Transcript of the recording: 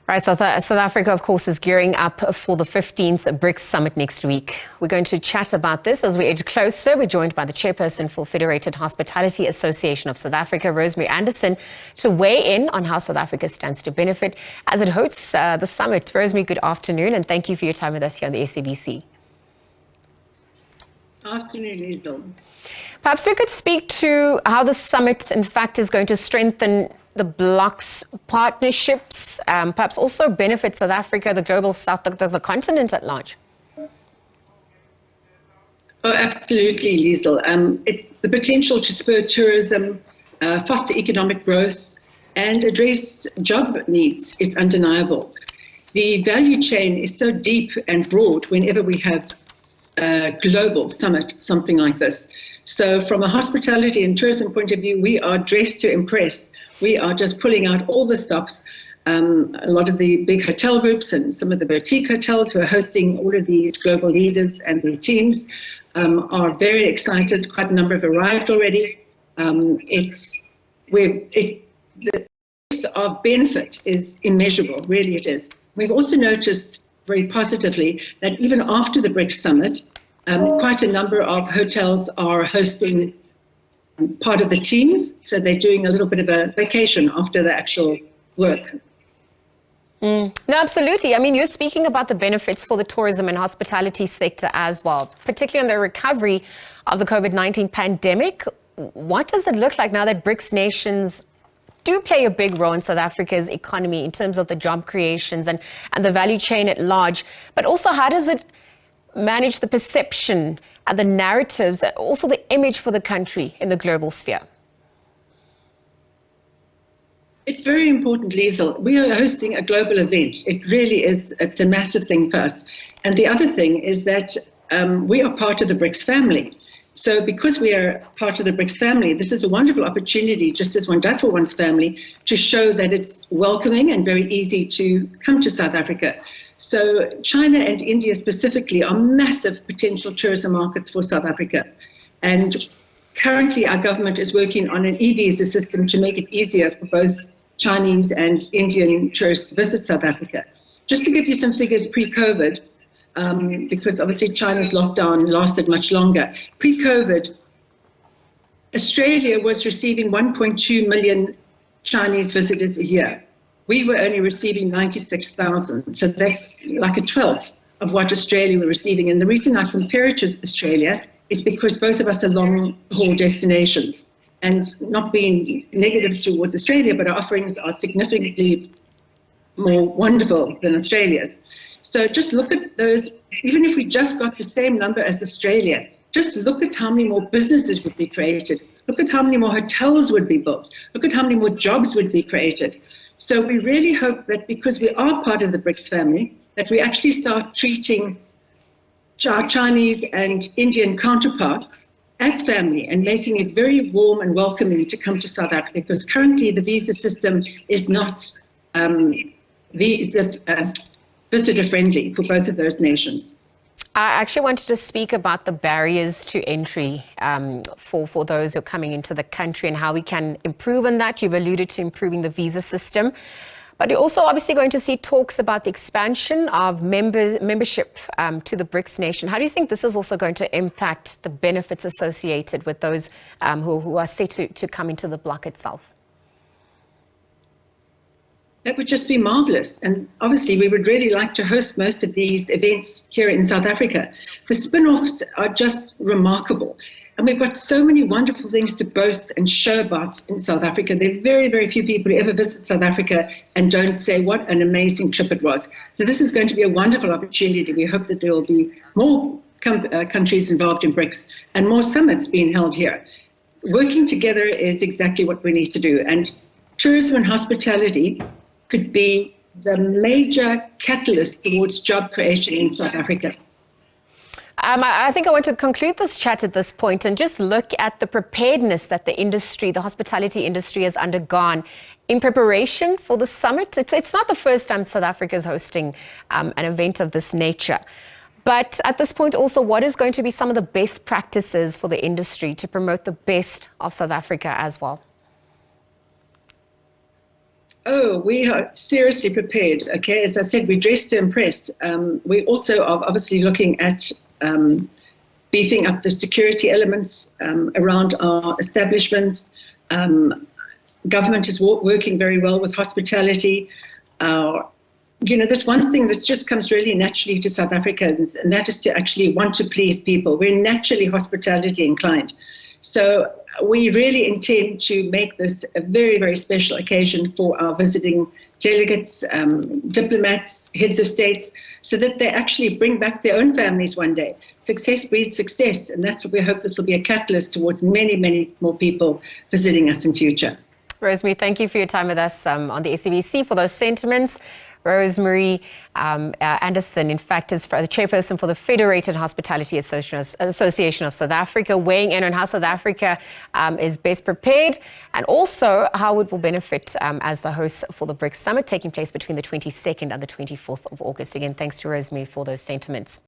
Right, South Africa, of course, is gearing up for the 15th Brics Summit next week. We're going to chat about this as we edge closer. We're joined by the Chairperson for Federated Hospitality Association of South Africa, Rosemary Anderson, to weigh in on how South Africa stands to benefit as it hosts the summit. Rosemary, good afternoon, and thank you for your time with us here on the SABC. Afternoon, Liesl. Perhaps we could speak to how the summit, in fact, is going to strengthen the bloc's partnerships, perhaps also benefit South Africa, the global south, the continent at large. Oh, absolutely, Liesl. The potential to spur tourism, foster economic growth, and address job needs is undeniable. The value chain is so deep and broad whenever we have a global summit, something like this. So from a hospitality and tourism point of view, we are dressed to impress. We are just pulling out all the stops. A lot of the big hotel groups and some of the boutique hotels who are hosting all of these global leaders and their teams are very excited. Quite a number have arrived already. The of benefit is immeasurable, really it is. We've also noticed very positively that even after the Brics Summit, quite a number of hotels are hosting part of the teams, so they're doing a little bit of a vacation after the actual work. No, absolutely. I mean, you're speaking about the benefits for the tourism and hospitality sector as well, particularly in the recovery of the COVID-19 pandemic. What does it look like now that BRICS nations do play a big role in South Africa's economy in terms of the job creations and the value chain at large? But also, how does it manage the perception and the narratives, also the image for the country in the global sphere? It's very important, Liesl. We are hosting a global event. It really is, it's a massive thing for us. And the other thing is that we are part of the BRICS family. So because we are part of the BRICS family, this is a wonderful opportunity, just as one does for one's family, to show that it's welcoming and very easy to come to South Africa. So China and India specifically are massive potential tourism markets for South Africa. And currently our government is working on an e-visa system to make it easier for both Chinese and Indian tourists to visit South Africa. Just to give you some figures pre-COVID, because obviously China's lockdown lasted much longer. Pre-COVID, Australia was receiving 1.2 million Chinese visitors a year. We were only receiving 96,000, so that's like a 12th of what Australia were receiving. And the reason I compare it to Australia is because both of us are long-haul destinations. And not being negative towards Australia, but our offerings are significantly more wonderful than Australia's. So just look at those, even if we just got the same number as Australia, just look at how many more businesses would be created. Look at how many more hotels would be built. Look at how many more jobs would be created. So we really hope that because we are part of the BRICS family, that we actually start treating our Chinese and Indian counterparts as family and making it very warm and welcoming to come to South Africa, because currently the visa system is not visitor friendly for both of those nations. I actually wanted to speak about the barriers to entry for those who are coming into the country and how we can improve on that. You've alluded to improving the visa system, but you're also obviously going to see talks about the expansion of membership to the BRICS nation. How do you think this is also going to impact the benefits associated with those who are set to come into the bloc itself? That would just be marvelous. And obviously, we would really like to host most of these events here in South Africa. The spin-offs are just remarkable. And we've got so many wonderful things to boast and show about in South Africa. There are very, very few people who ever visit South Africa and don't say what an amazing trip it was. So this is going to be a wonderful opportunity. We hope that there will be more countries involved in BRICS and more summits being held here. Working together is exactly what we need to do. And tourism and hospitality could be the major catalyst towards job creation in South Africa. I think I want to conclude this chat at this point and just look at the preparedness that the industry, the hospitality industry, has undergone in preparation for the summit. It's not the first time South Africa is hosting an event of this nature. But at this point also, what is going to be some of the best practices for the industry to promote the best of South Africa as well? Oh, we are seriously prepared. Okay, as I said, we dress to impress. We also are obviously looking at beefing up the security elements around our establishments. Government is working very well with hospitality. That's one thing that just comes really naturally to South Africans, and that is to actually want to please people. We're naturally hospitality inclined. So we really intend to make this a very, very special occasion for our visiting delegates, diplomats, heads of states, so that they actually bring back their own families one day. Success breeds success, and that's what we hope this will be a catalyst towards many, many more people visiting us in future. Rosemary, thank you for your time with us on the SABC for those sentiments. Rosemary Anderson, in fact, is the chairperson for the Federated Hospitality Association of South Africa, weighing in on how South Africa is best prepared and also how it will benefit as the host for the Brics Summit taking place between the 22nd and the 24th of August. Again, thanks to Rosemary for those sentiments.